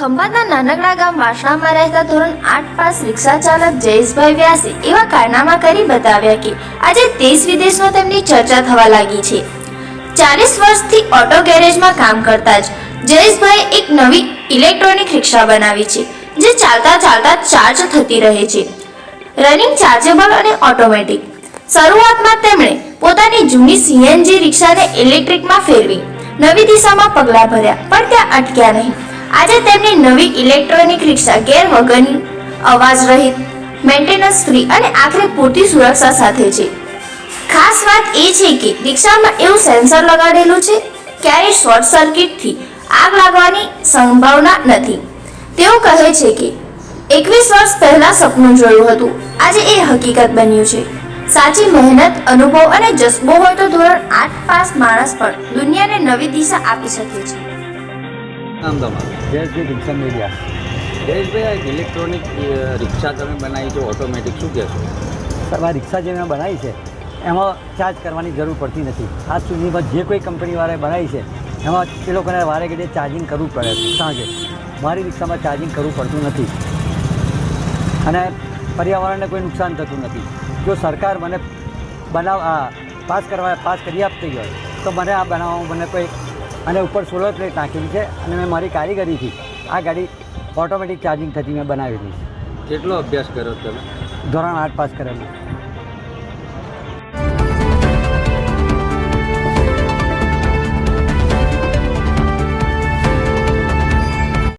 ખંભાતના નાનકડા ગામ વાસણામાં રહેતા ધોરણ 8 પાસ રિક્ષા ચાલક જયેશભાઈ વ્યાસે એવા કારનામા કરી બતાવ્યા કે આજે દેશ વિદેશમાં તેમની ચર્ચા થવા લાગી છે। 40 વર્ષથી ઓટો ગેરેજમાં કામ કરતા જ જયેશભાઈએ એક નવી ઇલેક્ટ્રોનિક રિક્ષા બનાવી છે, જે ચાલતા ચાલતા ચાર્જ થતી રહે છે, રનિંગ ચાર્જેબલ અને ઓટોમેટિક। શરૂઆતમાં તેમણે પોતાની જૂની સીએનજી રિક્ષાને ઇલેક્ટ્રિકમાં ફેરવી નવી દિશામાં પગલાં ભર્યા, પણ ત્યાં અટક્યા નહીં। આજે તેમની નવી ઇલેક્ટ્રોનિક રિક્ષા ગેર વગરની, અવાજ રહિત, મેન્ટેનન્સ ફ્રી અને આખરે પૂરતી સુરક્ષા સાથે છે। ખાસ વાત એ છે કે રિક્ષામાં એવું સેન્સર લગાડેલું છે, ક્યારેય શોર્ટ સર્કિટથી આગ લાગવાની સંભાવના નથી। તેઓ કહે છે કે 21 વર્ષ પહેલા સપનું જોયું હતું, આજે એ હકીકત બન્યું છે। સાચી મહેનત, અનુભવ અને જજ્બો હોય તો ધોરણ 8 પાસ માણસ પણ દુનિયાને નવી દિશા આપી શકે છે। નામ તમારું? જયેશભાઈ રિક્ષા મેળ્યા। જયેશભાઈ, આ ઇલેક્ટ્રોનિક રિક્ષા તમે બનાવી છે ઓટોમેટિક, શું કહેશો? સર, આ રિક્ષા જે મેં બનાવી છે એમાં ચાર્જ કરવાની જરૂર પડતી નથી। આજ સુધીમાં જે કોઈ કંપનીવાળાએ બનાવી છે એમાં એ લોકોને વારે ઘડીએ ચાર્જિંગ કરવું પડે સાંજે। મારી રિક્ષામાં ચાર્જિંગ કરવું પડતું નથી અને પર્યાવરણને કોઈ નુકસાન થતું નથી। જો સરકાર મને પાસ કરી આપતી હોય તો મને આ બનાવવામાં મને કોઈ અને ઉપર સોલર પ્લેટ નાખેલી છે અને મેં મારી કારીગરીથી આ ગાડી ઓટોમેટિક ચાર્જિંગ થતી મેં બનાવેલી છે। કેટલો અભ્યાસ કર્યો તમે? ધોરણ 8 પાસ કરેલું।